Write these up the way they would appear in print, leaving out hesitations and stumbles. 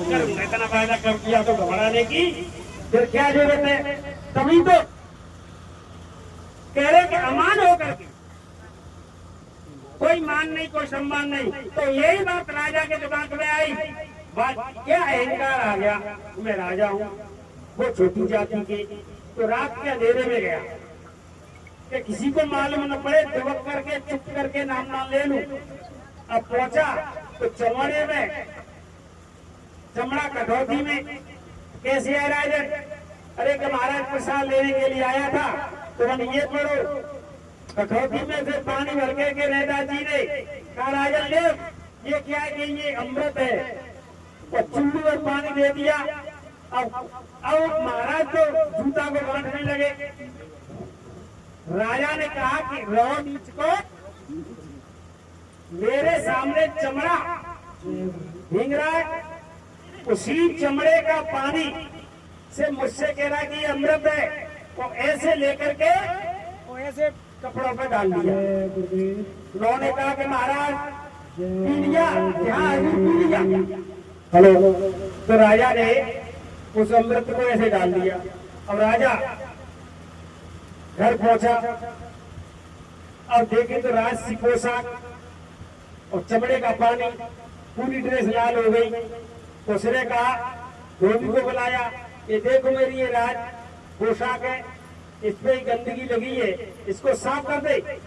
करूंगा, इतना फायदा कर दिया तो घबराने की फिर क्या जरूरत है। तभी तो कह रहे कि अमान होकर के कोई मान नहीं, कोई सम्मान नहीं। तो यही बात राजा के दिमाग में आई। बात क्या अहंकार आ गया, मैं राजा हूँ, वो छोटी जाति के। तो रात के अंधेरे में गया कि किसी को मालूम न पड़े, दुबक करके चुप करके नाम ना ले लूं। अब पहुंचा तो चमड़े में, चमड़ा कटौती में। कैसे है राजन? अरे कि महाराज प्रसाद लेने के लिए आया था, तो मैंने ये पढ़ो। कटौती में से पानी भर के रहता जी ने कहा राजन ले, ये क्या है कि ये अमृत है, और चुल्लू में पानी दे दिया। अब महाराज तो जूता को बांटने लगे। राजा ने कहा कि रहो नीच को, मेरे सामने चमड़ा भींग रहा है, उसी चमड़े का पानी से मुझसे कह रहा कि ये अमृत है, तो ऐसे लेकर के तो ऐसे कपड़ों पे डाल दिया। उन्होंने कहा कि महाराज पी लिया, हाँ पी लिया। हेलो, तो राजा ने उस अमृत को ऐसे डाल दिया। अब राजा घर पहुंचा, अब देखे तो राजसी पोशाक और चमड़े का पानी, पूरी ड्रेस लाल हो गई। तो उसने कहा, धोबी को बुलाया, ये देखो मेरी ये राज पोशाक है, इस पे गंदगी लगी है, इसको साफ कर दे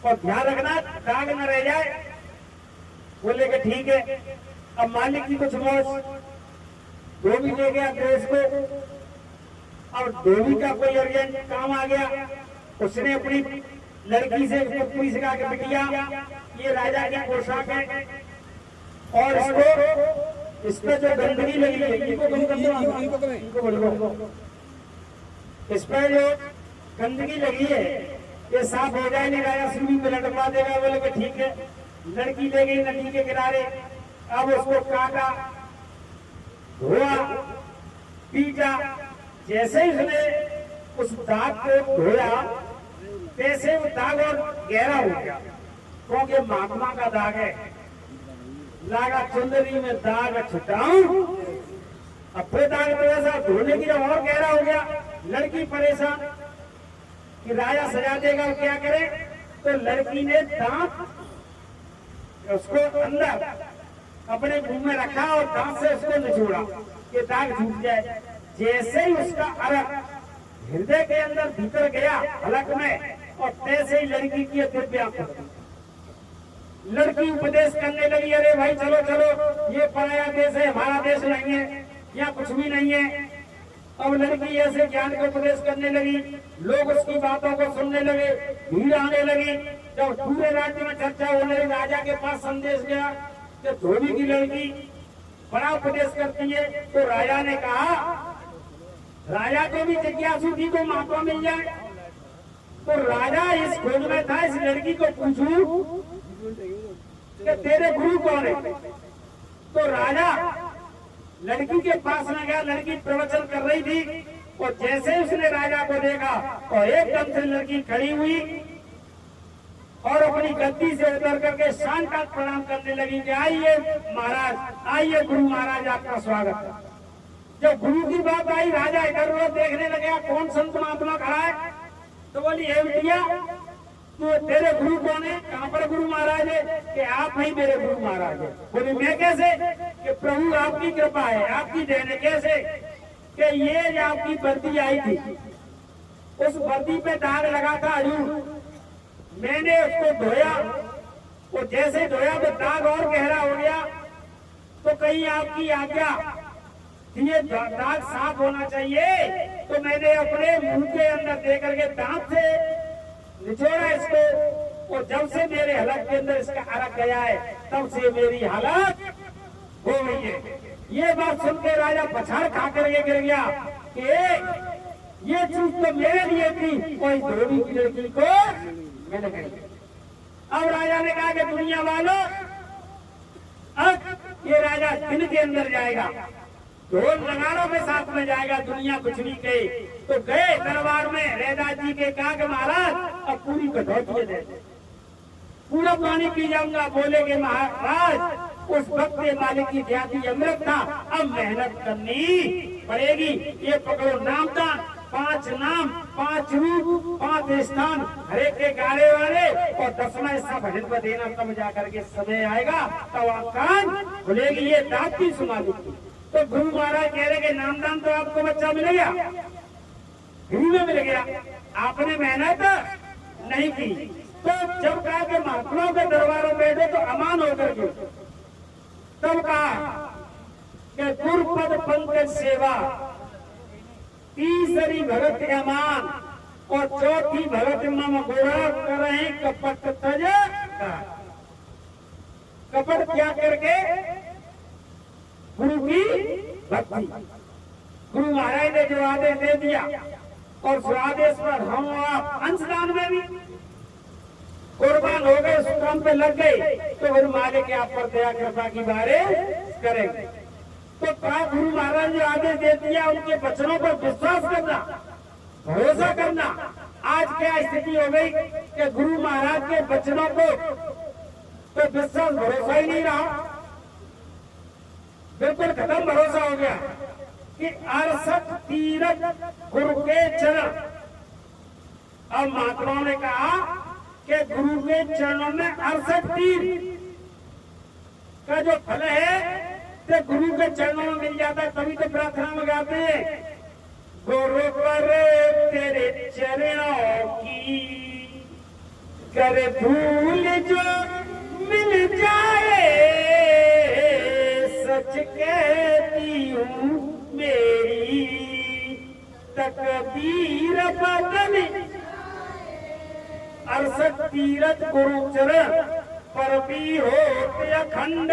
और ध्यान रखना दाग न रह जाए। बोले कि ठीक है। अब मालिक की कुछ मौज, धोबी ले गया ड्रेस को। और धोबी का कोई अर्जेंट काम आ गया, उसने अपनी लड़की से उसको पूरी से कहा कि बिटिया ये राजा की पोशाक है, और इसको इस पे जो गंदगी लगी है इनको कम कर दो, इस पर जो गंदगी लगी है ये साफ हो जाए, नहीं राजा स्विमिंग में लटका देगा। बोले कि ठीक है। लड़की ले गई नदी के किनारे, अब उसको काटा, धोया, पीटा। जैसे ही उसने उस दाग को धोया, तैसे वो दाग और गहरा हो गया, क्योंकि महात्मा का दाग है। लागा चुंदरी में दाग छुटाऊं, अब फिर दाग तो ऐसा धोने की और गहरा हो गया। लड़की परेशान कि राजा सजा देगा, क्या करे। तो लड़की ने दांत उसको अंदर अपने मुंह में रखा और दांत से उसको निचोड़ा कि दाग झूठ जाए। जैसे ही उसका अर्क हृदय के अंदर भीतर गया हलक में, और तैसे ही लड़की की दिव्या। लड़की उपदेश करने लगी, अरे भाई चलो चलो, ये पराया देश है, हमारा देश नहीं है, यहाँ कुछ भी नहीं है। अब लड़की ऐसे ज्ञान का उपदेश करने लगी, लोग उसकी बातों को सुनने लगे, भीड़ आने लगी। जब पूरे राज्य में चर्चा होने लगी, राजा के पास संदेश गया कि धोबी की लड़की बड़ा उपदेश करती है। तो राजा ने कहा, राजा को भी जिज्ञासु थी को महात्मा मिल जाए। तो राजा इस खोज में था, इस लड़की को पूछूं कि तेरे गुरु कौन है। तो राजा लड़की के पास में गया, लड़की प्रवचन कर रही थी, और जैसे उसने राजा को देखा और एकदम से लड़की खड़ी हुई और अपनी गद्दी से उतर करके साष्टांग प्रणाम करने लगी कि आइए महाराज, आइए गुरु महाराज, आपका स्वागत है। जब गुरु की बात आई, राजा इधर उधर देखने लगे, कौन संत महात्मा खड़ा है। तो बोली, हे बिटिया, तो तेरे गुरु कौन है, कहाँ पर गुरु महाराज है। कि आप ही मेरे गुरु महाराज है। बोली, मैं कैसे। कि प्रभु आपकी कृपा है, आपकी देन है। कैसे। कि ये जो आपकी वर्दी आई थी, उस वर्दी पे दाग लगा था हजूर, मैंने उसको धोया, और जैसे धोया तो दाग और गहरा हो गया। तो कहीं आपकी आज्ञा, ये दाग साफ होना चाहिए, तो मैंने अपने मुंह के अंदर दे करके दांत से निचोड़ा इसको, और जब से मेरे हलक के अंदर इसका अर्क गया है, तब से मेरी हालत हो गई है। ये बात सुन के राजा पछाड़ खा करके गिर गया कि ये चीज तो मेरे लिए थी, कोई धोबी की लड़की को मैंने कही। अब राजा ने कहा कि दुनिया वालों, अब ये राजा दिन के अंदर जाएगा, ढोल नगाड़ों के साथ में जाएगा, दुनिया कुछ नहीं कहे। तो गए दरबार में, रैदास जी के कहा कि महाराज अब पूरी कटौती दे दे, पूरा पानी पी जाऊंगा। बोले कि महाराज उस वक्त मालिक की ख्याति अमृत था। अब मेहनत करनी पड़ेगी। ये पकड़ो नामदान, 5 नाम, 5 रूप, 5 स्थान, हर एक के गाने वाले, और 10वां हिस्सा भजन पर देना। तब जाकर के समय आएगा, तब आप कान खुलेगी। ये दात की सुना दी। तो गुरु महाराज कह रहे कि नामदान तो आपको बच्चा मिल गया, गुरु में मिल गया, आपने मेहनत नहीं की। तो जब कहा कि महात्माओं के दरबारों में बैठो तो अमान होकर के, तब कहा कि गुरुपद पंकज सेवा, तीसरी भगत अमान, और चौथी भगत मम गोरा करें कपट तज। कपट क्या करके? गुरु की भक्ति। गुरु महाराज ने जो आदेश दे दिया, और उस आदेश पर हम आप अंशदान में भी कुर्बान हो गए, उस काम पे लग गए, तो गुरु मालिक आप पर दया कृपा की बारिश करेंगे। तो गुरु महाराज ने आदेश दे दिया, उनके वचनों पर विश्वास करना, भरोसा करना। आज क्या स्थिति हो गई कि गुरु महाराज के वचनों को तो विश्वास भरोसा ही नहीं रहा, बिल्कुल खत्म भरोसा हो गया कि 68 तीरथ गुरु के चरण। अब महात्माओं ने कहा कि गुरु के चरणों में 68 तीर का जो फल है तो गुरु के चरणों में मिल जाता है। तभी तो प्रार्थना में गाते हैं, गुरु पर तेरे चरणों की कर धूल जो मिल जाए, सच कहती हूँ मेरी तकदीर बदल। 68 तीरथ गुरु चरण पर भी होते अखंड।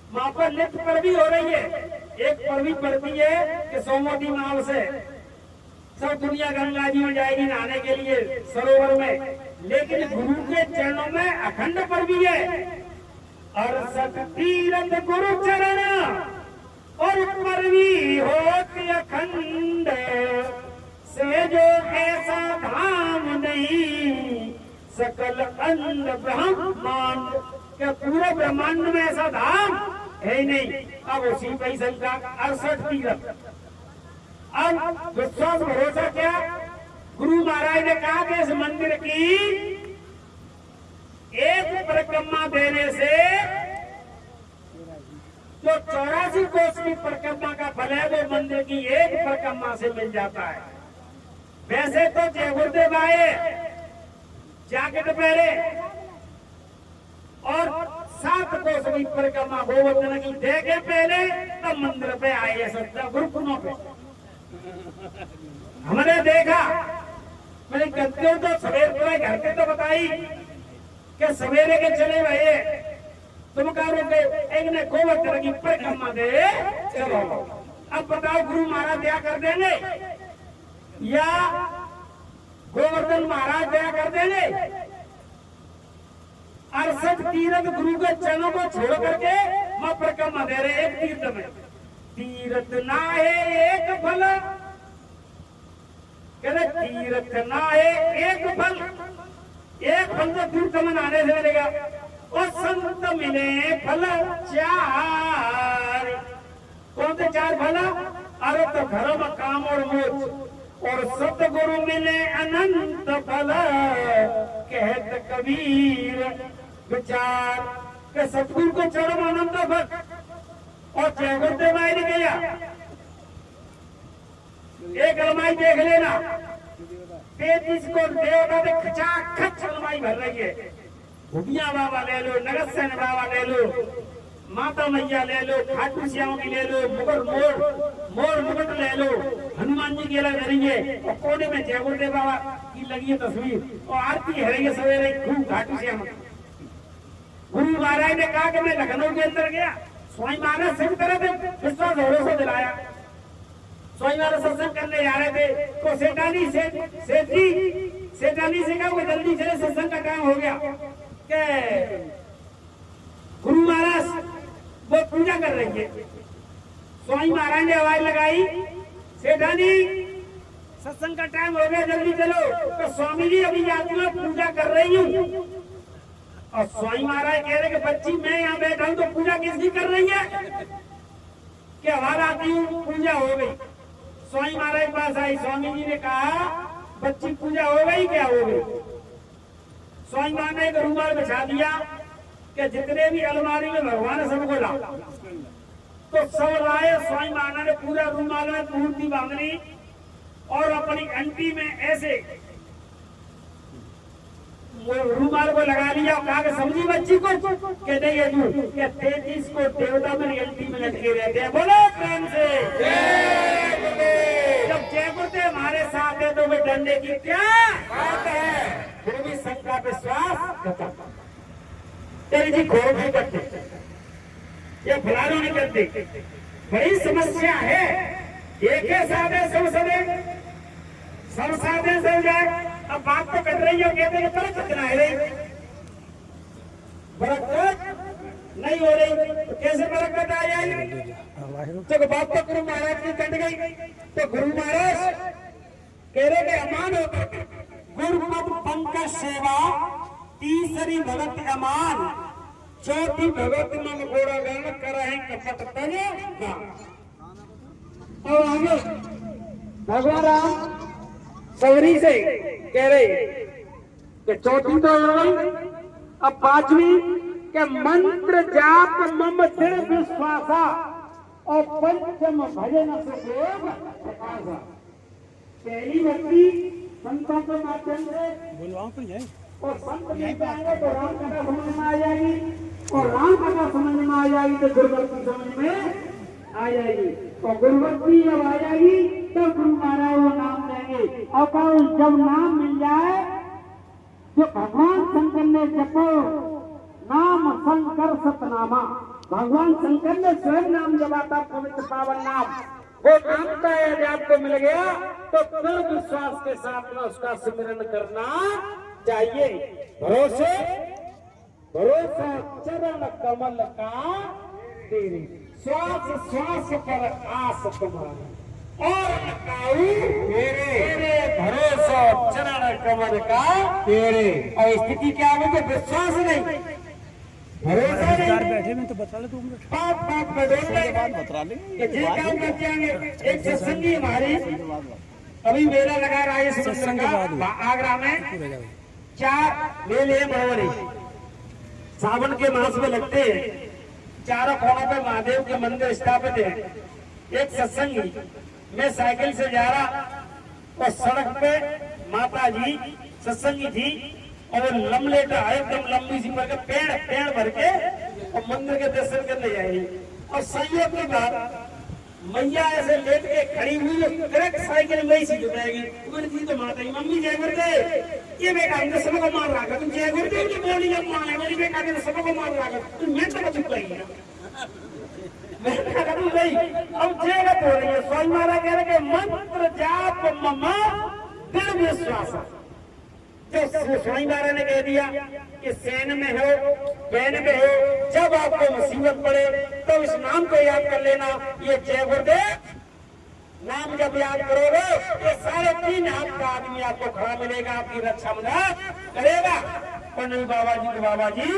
वहां पर लिप्त पर भी हो रही है, एक पर भी पड़ती है कि सोमवती नाव से सब दुनिया गंगा जी में जाएगी नहाने के लिए सरोवर में, लेकिन गुरु के चरणों में अखंड पर भी है। 68 तीरथ गुरु चरण और पर भी होते अखंड, से जो ऐसा धाम नहीं सकल अंड ब्रह्मांड। क्या पूरे ब्रह्मांड में ऐसा धाम है ही नहीं। अब उसी पे ही संख्या 68 तीरथ। अब विश्वास भरोसा क्या? गुरु महाराज ने कहा कि इस मंदिर की एक परिक्रमा देने से जो 84 कोस की परिक्रमा का फल है वो मंदिर की एक परिक्रमा से मिल जाता है। वैसे तो जय गुरुदेव आए, जैकेट पहने और 7 कोस की परिक्रमा गोवर्धन की देखे पहले तब मंदिर पे आए। सब गुरुकुलों पे हमने देखा। मैंने गलतियों तो सवेरे घर के तो बताई कि सवेरे के चले भाई तुम कहा रुके, एक ने गोवर्धन की परिक्रमा दे चलो। अब बताओ गुरु महाराज दया कर देंगे या गोवर्धन महाराज दया कर देंगे? 68 तीर्थ गुरु के चरणों को छोड़ करके मैं परिक्रमा दे रहे एक तीर्थ में। तीर्थ ना है एक फल, कहते तीर्थ ना है एक फल, एक फल तो तीर्थ में आने से मिलेगा, और संत मिले फल 4। कौन से 4 फल? अरे तो धर्म काम और मोक्ष, और सतगुरु मिले अनंत फल। कहत कबीर विचार के सतगुरु को चरण अनंत फल। और जय गुरुदेव ने गया एक अलमाई देख लेना, 33 को देवता ने खचाखच अलमाई भर रही है। भुटिया बाबा ले लो, नगद सेन बाबा ले लो, माता मैया ले लो, खाटू श्याम की ले लो, मोर मुकुट ले लो, हनुमान जी की अलग रही है, और कोने में जय गुरुदेव बाबा की लगी है तस्वीर, और आरती है रही है सवेरे खूब खाटू श्याम। गुरु महाराज ने कहा कि मैं लखनऊ के अंदर गया, स्वामी महाराज सिद्ध करे थे, विश्वास भरोसा दिलाया। स्वामी महाराज सत्संग करने जा रहे थे तो सेठानी से कहा जल्दी चले, सत्संग का टाइम हो गया। के गुरु महाराज वो पूजा कर रही है। स्वामी महाराज ने आवाज लगाई, सेठानी सत्संग का टाइम हो गया, जल्दी चलो। तो स्वामी जी अभी जाती हूँ, पूजा कर रही हूँ। और स्वामी महाराज कह रहे कि बच्ची मैं यहाँ बैठा हूँ तो पूजा किसकी कर रही है? कि हमारा आती हूँ पूजा हो गई। स्वामी महाराज के पास आई, स्वामी जी ने कहा बच्ची पूजा हो गई क्या हो गई? स्वामी महाराज ने एक रुमाल बिछा दिया कि जितने भी अलमारी में भगवान है सबको ला। तो सब लाए। स्वामी महाराज ने पूरा रुमाल में मूर्ति बांधनी और अपनी अंटी में ऐसे रुमाल को लगा लिया। कहा कि समझी बच्ची को? कहते ये तू क्या 33 को देवता मेरी अंटी में लटके रहते हैं। बोलो प्रेम से जब जयपुर हमारे साथ है तो वे डरने की क्या बात है? फिर भी सबका विश्वास तेरी जी घोर नहीं करते या फलारू नहीं करते। बड़ी समस्या है। एक साथ है सब साधे सब जाए। अब बात तो कर रही है, कहते हैं बरकत कितना है रही, बरकत नहीं हो रही तो कैसे बरकत आ जाएगी? तो बात तो गुरु महाराज की कट गई। तो गुरु महाराज कह रहे कि अमान हो गुरुपद पंकज सेवा, तीसरी भगत अमान, चौथी भगत मन घोड़ा गण करहे कपट तने। और आगे भगवान राम सवरी से कह रहे कि चौथी तो हो गई, अब पांचवी के मंत्र जाप मम दृढ़ विश्वासा और पंचम भजन सुदेव प्रकाशा। पहली भक्ति संतों के माध्यम से और संत मिल जाएंगे तो राम कथा समझ में आ जाएगी और राम कथा समझ में आ जाएगी तो गुरुभक्ति समझ में आ जाएगी और गुरुभक्ति जब आ जाएगी तो गुरु महाराज वो नाम देंगे। और जब नाम मिल जाए जो भगवान शंकर ने जपो नाम शंकर सतनामा, भगवान शंकर ने स्वयं नाम जपा था पवित्र पावन नाम, वो नाम का यदि आपको मिल गया तो पूर्ण विश्वास के साथ में उसका सिमरन करना चाहिए। भरोसे भरोसा चरण कमल का तेरे, श्वास श्वास पर आस तुम्हारी और मेरे भरोसा चरण कमल का तेरे। और स्थिति क्या है कि विश्वास नहीं, भरोसा नहीं, बैठे में तो बता ले तुम बात में बता ले ये काम करते आएंगे। एक सत्संगी हमारी अभी मेला लगा रहा है सत्संग का आगरा में, 4 मेले बड़े सावन के मास में लगते हैं। चारों कोनों पे महादेव के मंदिर स्थापित है। एक सत्संगी मैं साइकिल से जा रहा और सड़क पे माता जी सत्संगी थी और वो लमलेटा एकदम लंबी सी भर के पेड़ भर के और मंदिर के दर्शन करने जाएगी। और संयोग की बात मैया ऐसे लेट के खड़ी हुई करेक्ट साइकिल में ही सी जुटाएगी। जी तो माता जी मम्मी जय गुरुदेव, ये बेटा हमने सबको मार रहा था, तुम जय गुरुदेव की बोली जब माने मेरी बेटा ने सबको मार रहा था, तुम मैं तो चुप रही है नहीं। अब जयगत हो रही है। स्वामी महाराज कह रहे मंत्र जाप ममा दृढ़ विश्वास। जो स्वामी महाराज ने कह दिया कि सेन में हो बैन में हो, जब आपको मुसीबत पड़े तो इस नाम को याद कर लेना। ये जय गुरुदेव नाम जब याद करोगे तो 3.5 हाथ का आदमी आपको खड़ा मिलेगा, आपकी रक्षा मदद करेगा। पर नहीं बाबा जी तो बाबा जी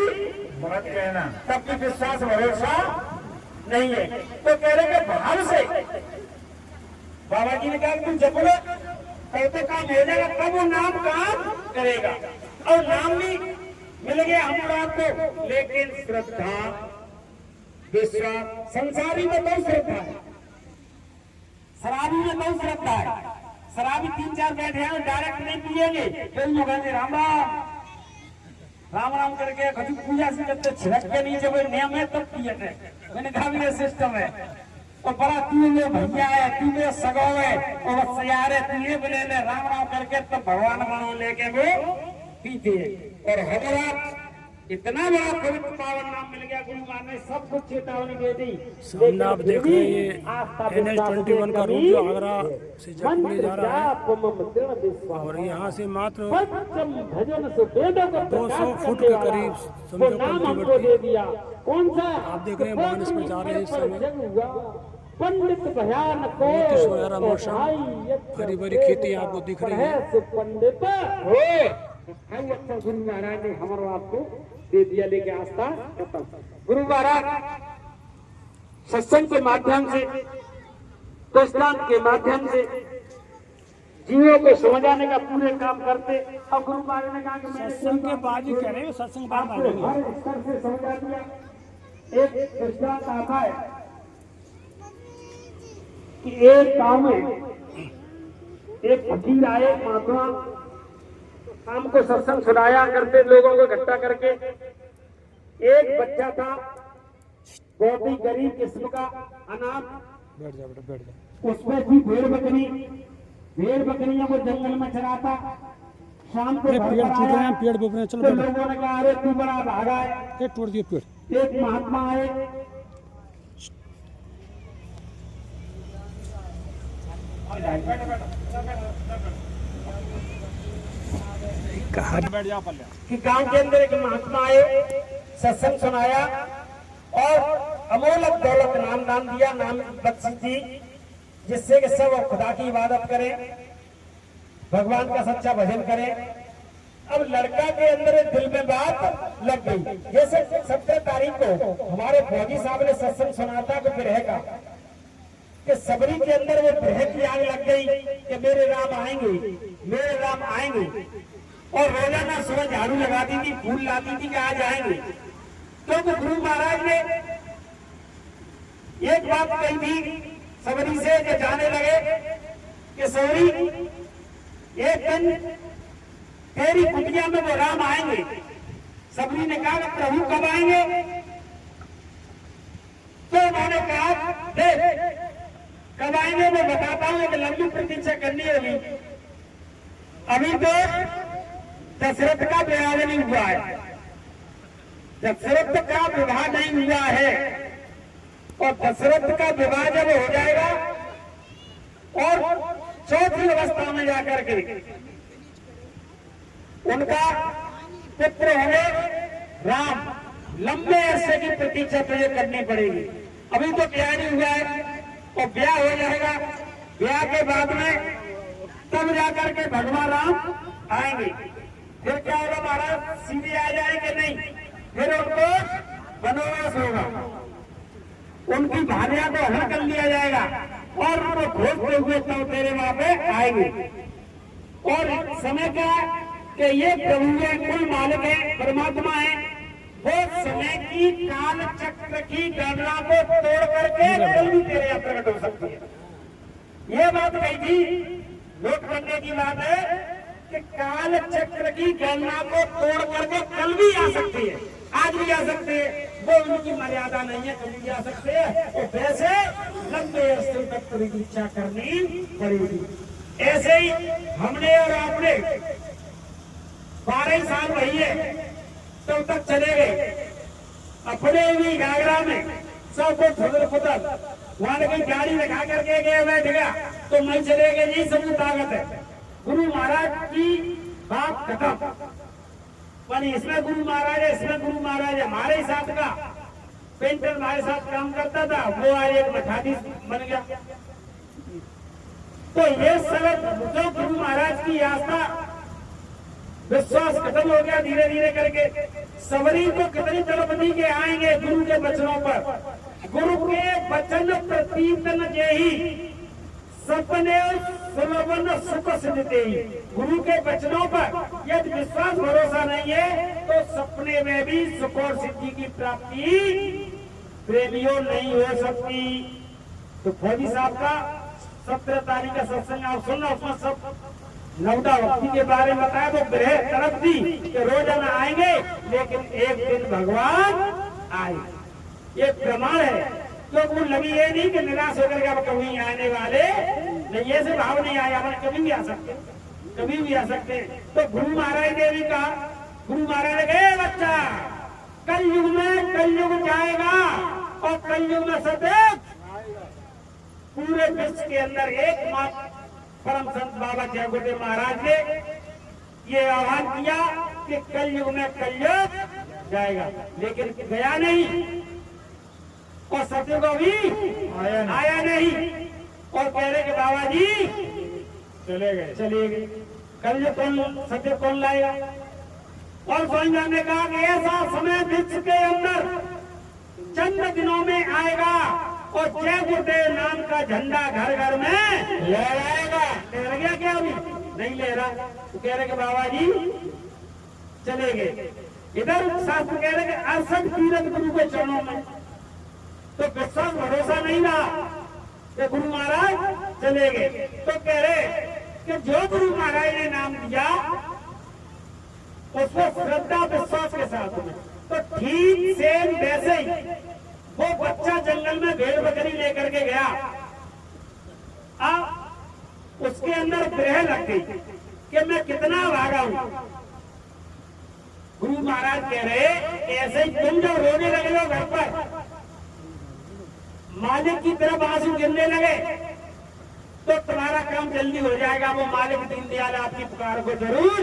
मत कहना, तब भी विश्वास भरोसा नहीं है। तो कह रहे भाव से बाबा जी ने कहा तुम जब बोलो कहते काम हो जाएगा, तब वो नाम काम करेगा। और नाम भी मिल गया हम आपको, लेकिन श्रद्धा विश्वास संसारी में बहुत श्रद्धा है, शराबी में बहुत श्रद्धा है। शराबी 3-4 बैठे हैं डायरेक्ट नहीं पिएंगे, फिर लोग राम राम राम करके कभी पूजा से करते छिड़क के नीचे वो नियम है तब पिए थे। मैंने कहा भी सिस्टम है। और बड़ा तू में भैया है, तू में सगो है और सयारे तुझे बने राम राम करके तब भगवान बनो लेके वो पीते है। और हजरत इतना बड़ा पवित्र पावन नाम मिल गया, गुरु महाराज ने सब कुछ चेतावनी दे दी। सामने आप देख रहे हैं ये NH-21 का रूट जो आगरा से जयपुर ले जा रहा है और यहाँ से मात्र 200 फुट के करीब समझो कल्टीवेटर। आप देख रहे हैं वाहन इसमें जा रहे हैं इस समय। पंडित भयानक सुनहरा मौसम, हरी भरी खेती आपको दिख रही है। पंडित गुरु महाराज ने हमारे आपको दे दिया, लेके आस्था खत्म। गुरु महाराज सत्संग के माध्यम से, दृष्टांत के माध्यम से जीवों को समझाने का पूरे काम करते। अब गुरु महाराज ने कहा कि सत्संग के बाद ही कह रहे हो, सत्संग बाद आपको हर स्तर से समझा दिया। एक दृष्टांत आता है कि एक गांव में एक फकीर आए, महात्मा शाम को सत्संग सुनाया करते लोगों को इकट्ठा करके। एक बच्चा था बहुत ही गरीब किस्म का, अनाथ, बैठ जा बेटा, बैठ जा। उसमें थी भेड़ बकरियां वो जंगल में चराता। शाम को पेड़ टूट रहे हैं, पेड़ बोल रहे हैं, चलो तो लोगों ने कहा अरे तू बड़ा भागा है। ये टूट दिए पेड़। एक महात्मा आए, कहा बैठ जा कि गांव के अंदर एक महात्मा आए, सत्संग सुनाया और अमोलक दौलत नाम दान दिया, नाम बख्शी दी, जिससे कि सब खुदा की इबादत करें, भगवान का सच्चा भजन करें। अब लड़का के अंदर दिल में बात लग गई। जैसे 17 तारीख को हमारे फौजी साहब ने सत्संग सुना था कि विरह का, कि सबरी के अंदर वो विरह की आग लग गई कि मेरे राम आएंगे, मेरे राम आएंगे। और रोजाना सुबह झाड़ू लगाती थी, फूल लाती थी कि आज आएंगे। क्योंकि गुरु महाराज ने एक बात कही थी सबरी से, जो जाने लगे कि सबरी एक दिन तेरी कुटिया में वो राम आएंगे। सबरी ने कहा प्रभु कब आएंगे? तो उन्होंने कहा देख कब आएंगे मैं बताता हूं, कि लंबी प्रतीक्षा करनी होगी। अभी तो दशरथ का विवाह नहीं हुआ है, दशरथ का विवाह नहीं हुआ है, और दशरथ का विवाह जब हो जाएगा और चौथी अवस्था में जाकर के उनका पुत्र होंगे राम, लंबे अरसे की प्रतीक्षा तुझे करनी पड़ेगी। अभी तो ब्याह नहीं हुआ है, और ब्याह हो जाएगा, ब्याह के बाद में तब जाकर के भगवान राम आएंगे। फिर क्या होगा महाराज, सीधे आ जाएंगे नहीं, फिर उनको वनवास होगा, उनकी भार्या को हरण कर लिया जाएगा और उनको खोजते हुए तब तेरे वहां पे आएंगे। और समय क्या कि ये प्रभु है, कुल मालिक है, परमात्मा है, वो समय की काल चक्र की गणना को तोड़ करके कल भी तेरे यहाँ प्रकट हो सकती है। ये बात कही थी, नोट करने की बात है कि काल चक्र की गणना को तोड़ करके कल भी आ सकती है, आज भी आ सकते हैं। वो उनकी मर्यादा नहीं है, कभी भी आ सकते हैं। और वैसे लंबे अरसे तक प्रतीक्षा करनी पड़ेगी। ऐसे ही हमने और आपने 12 साल वही है तब तक चले गए अपने भी घाघरा में, सब को फुदल फुदल वहां कहीं गाड़ी लगा करके गए, बैठ गया तो मैं चले गए, यही सब ताकत है। गुरु महाराज की बात खत्म, पर इसमें गुरु महाराज है, इसमें गुरु महाराज है। हमारे साथ का पेंटर हमारे साथ काम करता था, वो आज एक मठाधीश बन गया। तो ये सब जो गुरु महाराज की आस्था विश्वास खत्म हो गया धीरे धीरे करके। सबरी को कितनी तड़पती के आएंगे गुरु के वचनों पर, गुरु के वचन प्रतीतन जेही सपने सुलभन सुख सिद्धते ही। गुरु के वचनों पर यदि विश्वास भरोसा नहीं है तो सपने में भी सुख और सिद्धि की प्राप्ति प्रेमियों नहीं हो सकती। तो फौजी साहब का 17 तारीख का सत्संग आप सुनना, उसमें सब नवदा भक्ति के बारे में बताया। तो ग्रह तरफ थी कि रोजाना आएंगे, लेकिन एक दिन भगवान आए, ये प्रमाण है। तो वो लगी ये नहीं कि निराश होकर के अब कभी आने वाले नहीं, ऐसे भाव नहीं आया, हमारे कभी भी आ सकते, कभी भी आ सकते। तो गुरु महाराज ने भी कहा, गुरु महाराज ने कहा बच्चा कलयुग में कलयुग जाएगा और कलयुग में सदैव पूरे विश्व के अंदर एकमात्र परम संत बाबा जय गुरुदेव महाराज ने ये आह्वान किया कि कलयुग में कलयुग जाएगा, लेकिन गया नहीं और सत्युग भी आया नहीं। और कह रहे कि बाबा जी चले गए। कलयुग कौन सत्युग कौन लाएगा? और स्वामीनारायण ने कहा कि ऐसा समय विश्व के अंदर चंद दिनों में आएगा और जय गुरुदेव नाम का झंडा घर घर में लहराएगा। लहर गया क्या अभी? नहीं लहरा। तो कह रहे कि बाबा जी चले गए। इधर शास्त्र कह रहे कि 68 तीर्थ गुरु के चरणों में, तो विश्वास भरोसा नहीं रहा कि गुरु महाराज चले गए। तो कह रहे कि जो गुरु महाराज ने नाम दिया उसको श्रद्धा विश्वास के साथ में, तो ठीक सेम वैसे ही वो बच्चा जंगल में भेड़ बकरी लेकर के गया। अब उसके अंदर ग्रह लग गई कि मैं कितना भागा हूं। गुरु महाराज कह रहे ऐसे ही तुम जब रोने लगे हो घर पर, मालिक की तरफ आंसू गिरने लगे, तो तुम्हारा काम जल्दी हो जाएगा। वो मालिक दीनदयाल आपकी पुकार को जरूर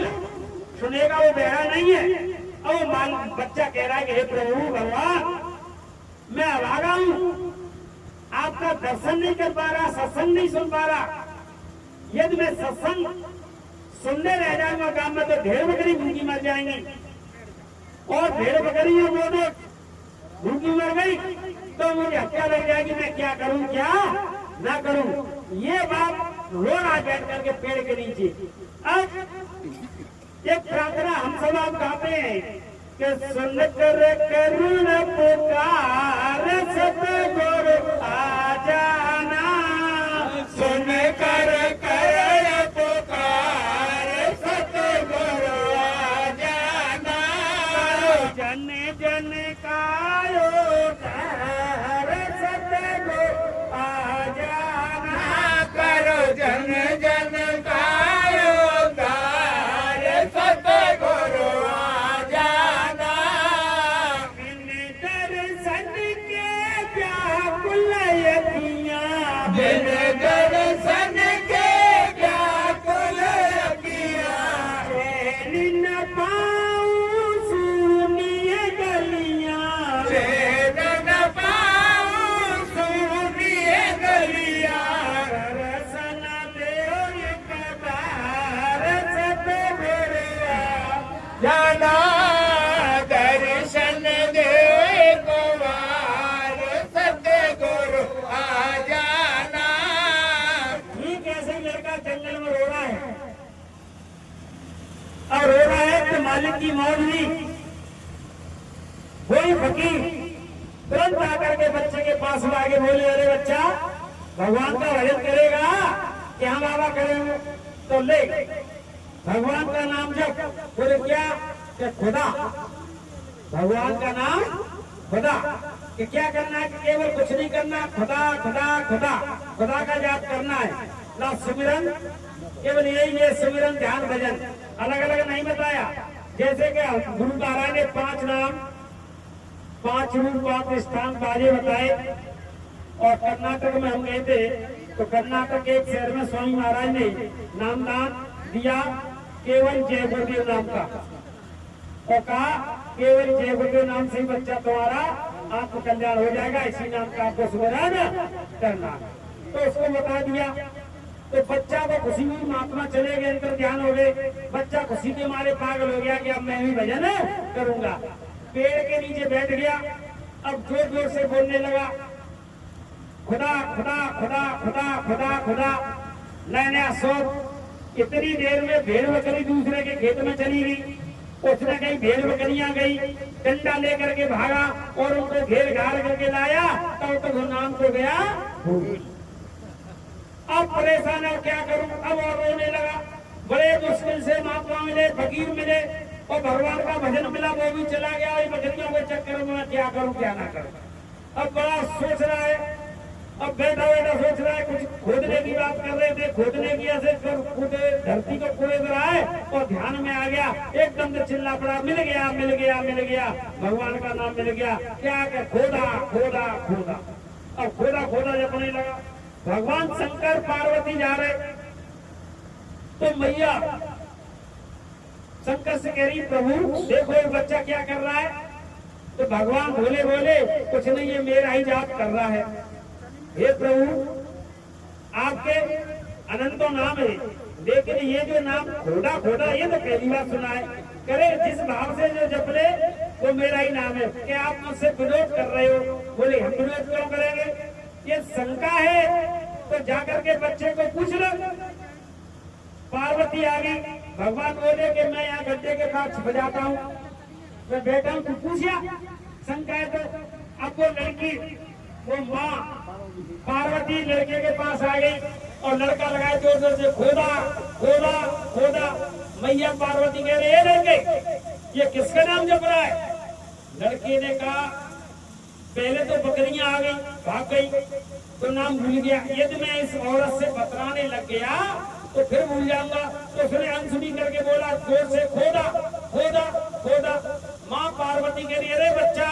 सुनेगा, वो बहरा नहीं है। और वो मालिक बच्चा कह रहा है कि हे प्रभु भगवान, मैं अभागा हूं, आपका दर्शन नहीं कर पा रहा, सत्संग नहीं सुन पा रहा। यदि मैं सत्संग सुनने रह जाऊंगा काम में, तो भेड़ बकरी भूखी मर जाएंगी, और भेड़ बकरियां दोनों भूखी मर गई तो मुझे हत्या लग जाएगी। मैं क्या करूं क्या ना करूं। ये बात रो रहा बैठ करके पेड़ के नीचे। अब एक प्रार्थना हम सब आप गाते हैं कि सुन कर करुण पुकार सतगुरु आ जाना, सुन कर करुण पुकार सतगुरु आ जाना, जन जन का उद्धार सतगुरु आ जाना, करो जन जन का उद्धार सतगुरु आ जाना। बिन दर्शन के व्याकुल अखियां, बिन दर्शन के व्याकुल अखियां, चैन न पाऊं सुनिए गलियां, चैन न पाऊं सुनिए गलियां, दर्शन दो एक बार सतगुरु आ जाना, दर्शन दे एक बार सतगुरु आ जाना। ठीक ऐसे लड़का जंगल में रो रहा है, अब रो रहा है तो मालिक की मौत हुई। वही फकीर तुरंत आकर के बच्चे के पास आगे बोले, अरे बच्चा भगवान का भजन करेगा कि हम बाबा करेंगे? तो ले भगवान का नाम जप। बोले क्या? कि खुदा, भगवान का नाम खुदा। कि क्या करना है? कि केवल कुछ नहीं करना, खुदा खुदा खुदा खुदा का जाप करना है ना, सुमिरन केवल यही है, सुमिरन ध्यान भजन अलग अलग नहीं बताया। जैसे कि गुरु महाराज ने 5 नाम 5 रूप 5 स्थान बाजे बताए, और कर्नाटक में हम गए थे तो कर्नाटक के एक शहर में स्वामी महाराज ने नामदान दिया केवल जय गुरुदेव नाम का, और कहा केवल जय गुरुदेव नाम से ही बच्चा तुम्हारा आत्म कल्याण हो जाएगा, इसी नाम का आपको सुमिरन करना। तो उसको बता दिया, तो बच्चा को खुशी हुई, महात्मा चले गए, अंतर ध्यान हो गए। बच्चा खुशी के मारे पागल हो गया कि अब मैं भी भजन करूंगा। पेड़ के नीचे बैठ गया, अब जोर जोर से बोलने लगा, खुदा खुदा खुदा खुदा खुदा खुदा। नया सोच इतनी देर में भेड़ बकरी दूसरे के खेत में चली गई। उसने कहीं भेड़ बकरियां गई, डंडा लेकर के भागा और उनको घेर घार करके लाया, तब तो नाम को गया। अब परेशान है, क्या करूं? अब और रोने लगा। बड़े मुश्किल से महात्मा मिले, फकीर मिले, और भगवान का भजन मिला, वो भी चला गया। बकरियों के चक्कर में क्या करूं क्या ना करूं। अब बड़ा सोच रहा है, अब बैठा बैठा सोच रहा है। कुछ खोदने की बात कर रहे थे, खोदने की ऐसे खुदे धरती को खोद रहा है, और ध्यान में आ गया, एकदम से चिल्ला पड़ा, मिल गया मिल गया मिल गया, भगवान का नाम मिल गया। क्या कर खोदा खोदा खोदा। अब खोदा खोदा जपने लगा। भगवान शंकर पार्वती जा रहे, तो मैया शंकर से कह रही, प्रभु देखो ये बच्चा क्या कर रहा है। तो भगवान बोले बोले कुछ नहीं, ये मेरा ही जाप कर रहा है। हे प्रभु आपके अनंतो नाम है, लेकिन ये जो नाम खोदा खोदा ये तो पहली बार सुना है। करे जिस भाव से जो जप ले वो मेरा ही नाम है। क्या आप मुझसे विरोध कर रहे हो? बोले हम विरोध क्यों करेंगे? ये शंका है तो जाकर के बच्चे को पूछ लो। पार्वती आ गई, भगवान बोले कि मैं यहाँ गड्ढे के पास छिप जाता हूँ, मैं बैठा हूँ, तू पूछा शंका है तो। अब वो लड़की वो माँ पार्वती लड़के के पास आ गई और लड़का लगाए जोर जोर से खोदा खोदा खोदा। मैया पार्वती कह रहे लड़के ये किसका नाम जप रहा है? लड़के ने कहा पहले तो बकरियां आ गई भाग गई तो नाम भूल गया, यदि मैं इस औरत से बतराने लग गया तो फिर भूल जाऊंगा। तो उसने अनसुनी करके बोला जोर से खोदा खोदा खोदा। माँ पार्वती कह रही अरे बच्चा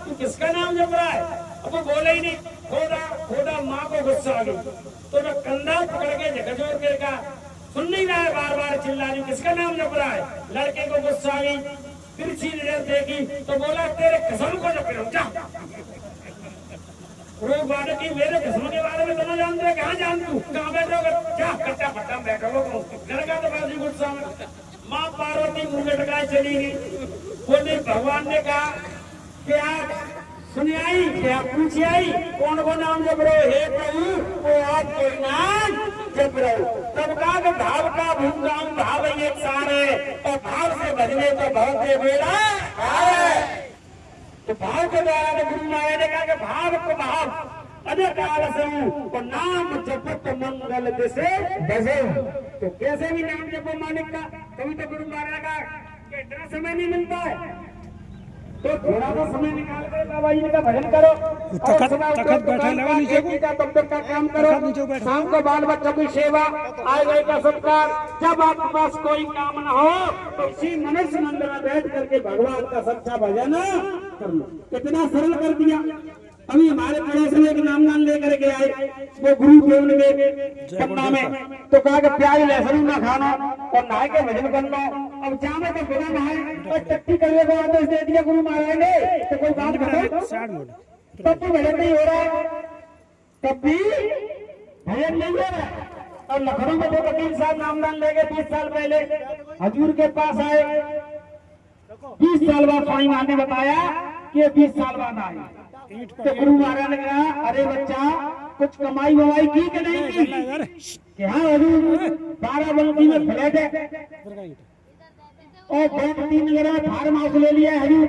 तू किसका नाम जप रहा है? अब वो बोले ही नहीं, खोदा खोदा। माँ को गुस्सा आ गई तो मैं कंधा पकड़ के झकझोर के कहा सुन नहीं रहा है, बार बार चिल्ला रही किसका नाम जप रहा है? लड़के को गुस्सा आ गई, तिरछी नजर देखी तो बोला तेरे कसम को जप रहा हूं जा। वो बात की मेरे कसम के बारे में तो जानते हो? कहाँ जान तू कहाँ बैठोगे? क्या कट्टा पट्टा बैठो लड़का तो वैसे गुस्सा में। माँ पार्वती मुंह में टकाए चली गई। बोले भगवान ने कहा कि आप सुने आई क्या पूछे आई कौन को नाम जप रहे हो? हे प्रभु वो आप कोई नाम जप रहे हो। तब कहा कि भाव का भूमगाम भाव एक सार है और भाव से भजने तो बहुत से बेड़ा है। तो भाव के द्वारा तो गुरु महाराज ने कहा कि भाव को भाव अनकाल से तो नाम जपत मंगल से बजे। तो कैसे भी नाम जपो मालिक का। कभी तो गुरु महाराज का कि इतना समय नहीं मिलता है तो थोड़ा सा समय निकाल कर बाबा जी का भजन करो। तखत बैठा लगा नीचे को तब तक का काम करो। शाम को बाल बच्चों की सेवा आए गए का सत्कार। जब आपके पास कोई काम न हो तो इसी मनुष्य मंदिर में बैठ करके भगवान का सच्चा भजन कर लो। कितना सरल कर दिया। अभी हमारे पड़ोस में एक नामदान लेकर के आए वो गुरु थे उनके पन्ना में तो कहा कि प्याज लहसुन न खाना और नहाए के भजन करना। अब जामे तो बिना नहाए और टट्टी करने को आदेश दे दिया गुरु महाराज ने तो कोई बात करो तब भी भजन नहीं हो रहा, तब भी भजन नहीं हो रहा। और लखनऊ में दो वकील साहब नामदान ले गए 20 साल पहले हजूर के पास आए। 20 साल बाद स्वामी महाराज ने बताया कि 20 साल बाद आए तो गुरु महाराज ने कहा अरे बच्चा कुछ कमाई वमाई की कि नहीं की? कि हाँ हजूर 12 बंकी में फ्लैट है और बैंक 3 नगर में फार्म हाउस ले लिया है हजूर।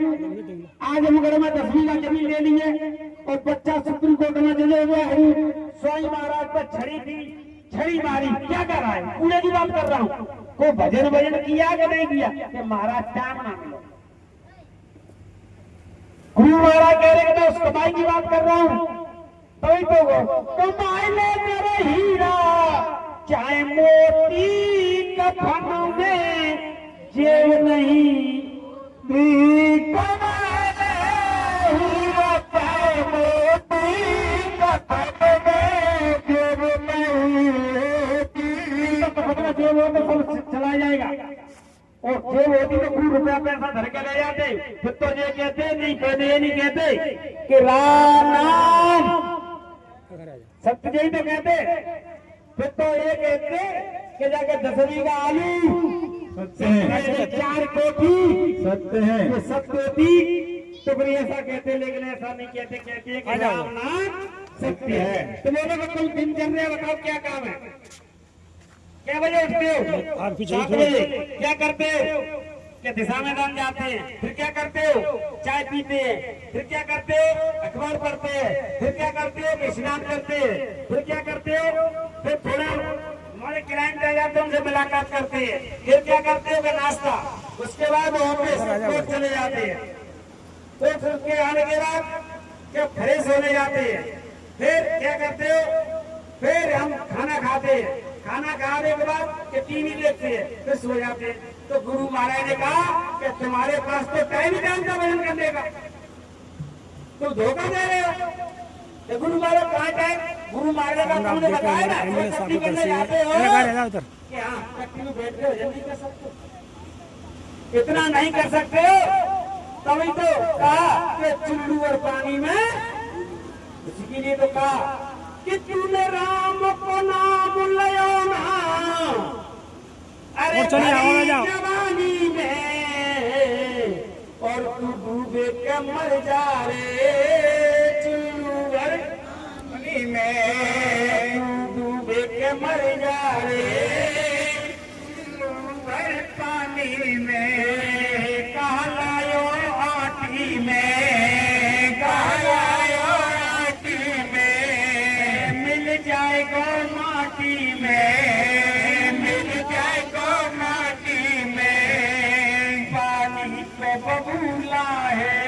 आजमगढ़ में 10 बीघा जमीन ले ली है और बच्चा सुप्रीम कोर्ट में जजे हुए हजूर। स्वामी महाराज पर छड़ी थी छड़ी मारी। क्या कर रहा है? पूरे की बात कर रहा हूँ। को भजन भजन किया कि नहीं किया? कि महाराज टाइम मांग लो। गुरु महाराज कह रहे मैं उस कमाई की बात कर रहा हूँ। तभी तो कमाई ले मेरे हीरा चाहे मोती कफन में जेब नहीं। कमाई ले हीरा चाहे मोती कफन में जेब नहीं। जेब हो तो सब चला जाएगा और जेब होती तो खूब रुपया पैसा धर के ले जाते। फिर तो ये कहते नहीं कहते ये नहीं कहते कि राम नाम सत्य यही तो कहते। फिर तो ये कहते कि जाके 10 बीघा आलू सत्य है, 4 कोठी सत्य है, ये सत्य होती तो फिर ऐसा कहते। लेकिन ऐसा नहीं कहते, कहते कि राम नाम सत्य है। तो बोलो बताओ दिनचर्या बताओ क्या काम है? क्या बजे उठते हो? 7 बजे। क्या करते हो? क्या दिशा में दान जाते हैं। फिर क्या करते हो? चाय पीते हैं। फिर क्या करते हो? अखबार पढ़ते हैं। फिर क्या करते हो? स्नान करते हैं। फिर क्या करते हो? फिर थोड़ा हमारे क्लाइंट आ जाते हैं उनसे मुलाकात करते हैं। फिर क्या करते हो? नाश्ता। उसके बाद ऑफिस चले जाते हैं। तो फिर के आने के बाद क्या फ्रेश होने जाते हैं। फिर क्या करते हो? फिर हम खाना खाते हैं। खाना खाने के बाद टीवी देखते हैं। फिर सो जाते हैं। तो गुरु महाराज ने कहा कि तुम्हारे पास तो टाइम ही टाइम का भजन करने का, तो धोखा दे रहे हो। तो गुरु महाराज कहाँ टाइम? गुरु महाराज का तुमने बताया ना करने जाते हो कि हाँ कट्टी में बैठ के भजन नहीं कर सकते, इतना नहीं कर सकते हो। तभी तो कहा कि चुल्लू और पानी में, इसी के लिए तो कहा कि तूने राम को नाम लियो ना अरे और चलिए आगे जाओ। जवानी में और तू डूबे के मर जा रे चूवर पानी में, तू डूबे के मर जा रे चूवर पानी में, कहलायो आटी में, कहलायो आटी में, मिल जाएगा माटी में, मिल जाएगा माटी में, पानी पे बबूला है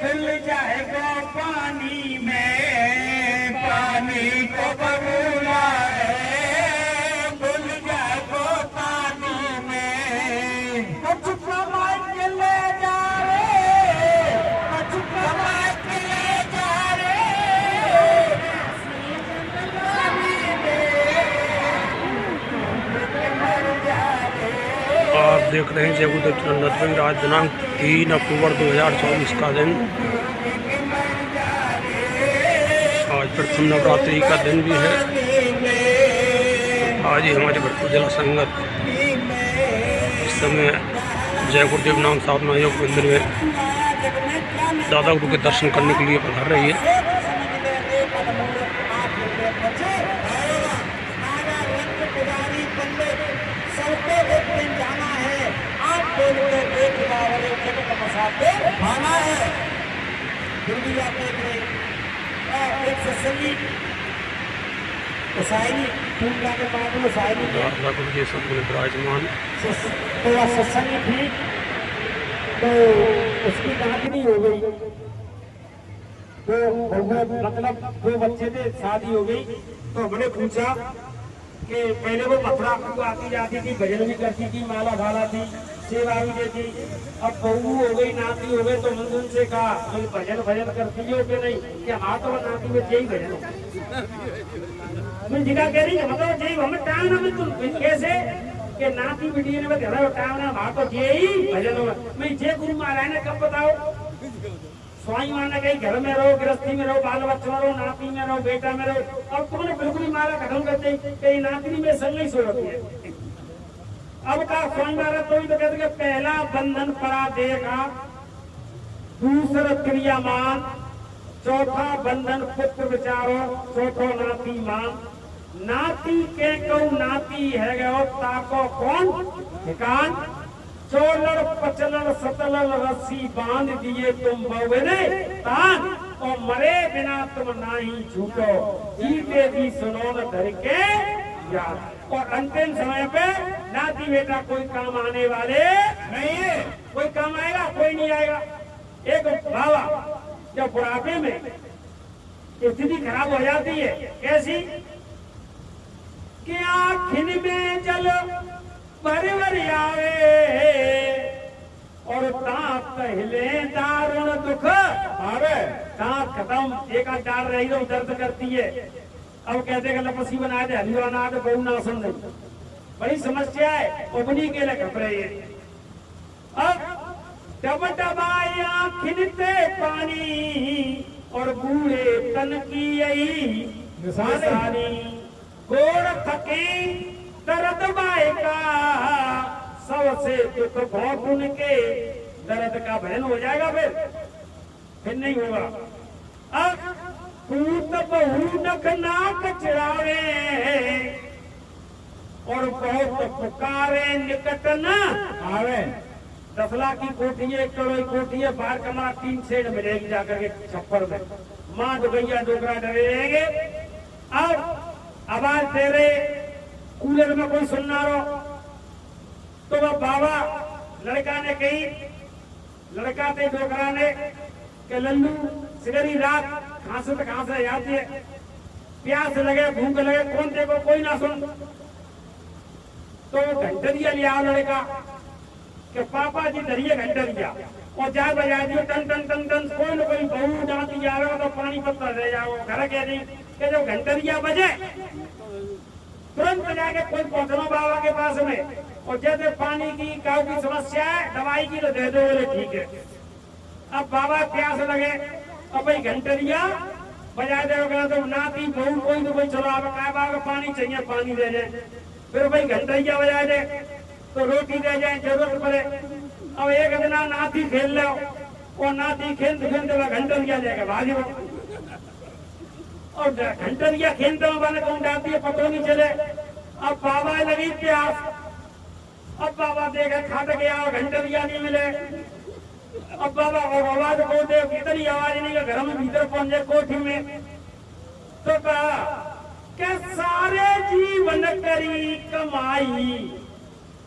मिल जाएगा पानी में, पानी को बबूला है मिल जाएगा पानी में, कुछ कमा के ले जा रे, कुछ कमा के ले जा रे पानी में, मर जा रे। आप देख रहे हैं जयपुर नदबंग आज दिनांक 3 अक्टूबर 2024 का दिन। आज प्रथम नवरात्रि का दिन भी है। आज ही हमारे भरतपुर जिला संगत इस समय जयपुर देवनाम स्थापना योग मंदिर में दादा गुरु के दर्शन करने के लिए पधार रही है। भाना है फिर भी आप देख रहे एक सत्संगी तो शायरी पूजा के बाद में शायरी दादा गुरु जी सब विराजमान। थोड़ा सत्संगी थी तो उसकी दांतनी हो गई, तो मतलब 2 बच्चे थे, शादी हो गई। तो हमने पूछा कि पहले वो मथुरा को आती जाती थी, भजन भी करती थी, माला ढाला थी, सेवा भी देती। अब बहू हो गई, नाती हो गई, तो मैंने उनसे कहा तुम भजन करती हो कि नहीं, कि हमारा तो नाती में यही भजन हो। मैं जिका कह रही मतलब यही हमें टाइम ना में तुम कैसे कि नाती बिटिया ने बताया टाइम ना हमारा तो यही भजन हो। मैं जय गुरु महाराज ने कब बताओ, स्वामी माना कहीं घर में रहो, गृहस्थी में रहो, बाल बच्चों में रहो, नाती में रहो, बेटा में रहो। अब तुमने बिल्कुल ही मारा खत्म करते कहीं नाती में संग नहीं सो रखी है। अब कहा स्वामी महाराज तो कहते कि पहला बंधन पड़ा देह का, दूसरा क्रियामान, चौथा बंधन पुत्र विचारो, चौथो नाती मान। नाती के कौ नाती है गयो ताको कौन ठिकान, चोलड़ पचलड़ सतलड़ रस्सी बांध दिए तुम बहुने तान, और मरे बिना तुम नाही छूटो, जीते भी सुनो न धर के याद। और अंतिम समय पे नाती बेटा कोई काम आने वाले नहीं है। कोई काम आएगा, कोई नहीं आएगा। एक बाबा जब बुढ़ापे में स्थिति खराब हो जाती है, कैसी कि आखिन में जल भर भर आवे और दांत पहले दारुण दुख आवे, दांत खत्म, एक आध डाल रही तो दर्द करती है। अब कहते हैं लपसी बना दे, हलवा ना दे, बहु ना सुन नहीं, बड़ी समस्या है, उबनी के लिए घबरे है। अब टब टबाई आँखिन ते पानी और बूढ़े तन की यही निशानी, गोड़ थके दर्द बाए का सबसे दुख बहुत उनके दर्द का बहन हो जाएगा, फिर नहीं होगा। अब पूत बहू नख नाक चिरावे और बहुत पुकारे निकट न आवे। 10 लाख की कोठी है, 1 करोड़ की कोठी है, बाहर कमा 3 सेठ मिलेगी जाकर के छप्पर में, माँ डुगैया डोकरा डरे रहेंगे। अब आवाज दे रहे कूलर में कोई सुनना रहो तो वह बाबा लड़का ने कही, लड़का थे डोकरा ने कि लल्लू सिगरी रात कहां से आती है, प्यास लगे भूख लगे, कौन देखो कोई ना सुन। तो घंटरिया लिया लड़का कि पापा जी धरिए घंटरिया और 4 बजा दियो, टन टन टन टन, कोई न कोई बहू जाती जाएगा तो पानी पत्ता रह जाओ घर के नहीं कि जब घंटरिया बजे तुरंत जाके कोई पहुंचना बाबा के पास में, और जैसे पानी की काऊ की समस्या है, दवाई की तो दे दो, बोले ठीक है। अब बाबा प्यास लगे, अब भाई घंटरिया बजा दे तो नाती बहू कोई तो कोई चलो आप बाबा पानी चाहिए, पानी दे जाए। फिर भाई घंटैया बजा दे तो रोटी दे जाए जरूरत पड़े। अब एक दिन नाती खेल लो और नाती खेलते खेलते वह घंटैया लेके भागी वो और घंटैया खेलते वाले कौन जाती है पता नहीं चले। अब बाबा लगी प्यास, अब बाबा देखे खाते गया और घंटैया नहीं मिले। अब बाबा और आवाज को दे भीतर ही आवाज नहीं का घर में भीतर पहुंच जाए कोठी में तो कहा क्या सारे जीवन करी कमाई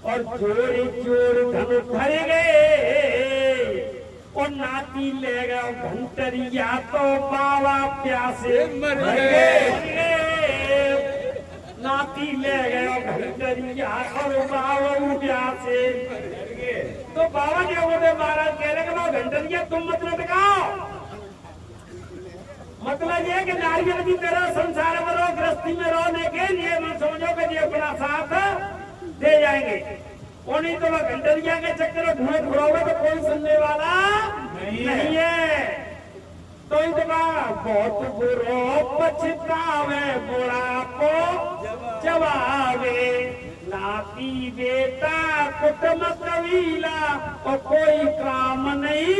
और चोरी चोर धन उठर गए और नाती ले गए घंटरिया तो बाबा प्यासे मर गए। नाती ले गए घंटरिया और बाबा प्यासे तो बाबा जी बोले महाराज कह रहे घंटरिया तुम मतलब दिखाओ। मतलब ये कि नारियल की तरह संसार में रहो गृहस्थी में रहो लेकिन ये मत समझो कि ये अपना साथ दे जाएंगे। और नहीं तो वह घंटरिया के चक्कर में ढूंढ घुराओगे तो कोई सुनने वाला नहीं है। तो बहुत बुरो पछतावे बुढ़ापो जवाबे नाती बेटा कुटुंब कबीला और कोई काम नहीं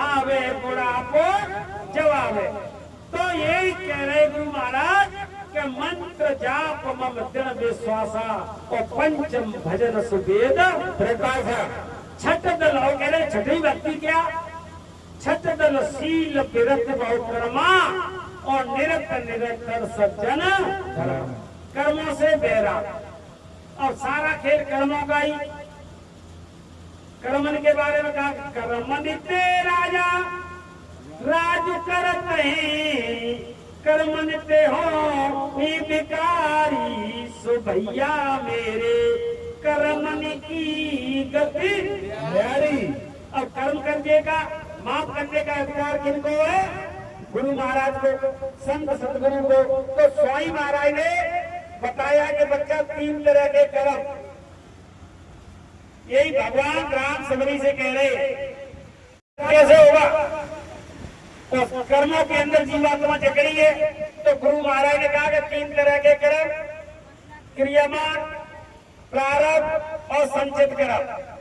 आवे बुढ़ापो जवाबे। तो यही कह रहे गुरु महाराज के मंत्र जाप मम दृढ़ विश्वासा और पंचम भजन सुवेद प्रकाशा। छठ दल हो कह रहे छठी भक्ति क्या? छठ दल शील विरत बहुकर्मा और निरत निरंतर सज्जन कर्मों से बेरा। और सारा खेल कर्मों का ही। कर्मन के बारे में कहा कर्मनिते राजा राज करते कर्मनिते हो विकारी सो भैया मेरे कर्मन की गति। अब कर्म करने का माफ करने का अधिकार किनको है? गुरु महाराज को, संत सतगुरु को। तो स्वामी महाराज ने बताया कि बच्चा 3 तरह के कर्म, यही भगवान राम सबरी से कह रहे कैसे होगा। तो कर्मों के अंदर जीवात्मा जकड़ी है तो गुरु महाराज ने कहा कि 3 तरह के कर्म, क्रियामान, प्रारब्ध और संचित कर्म।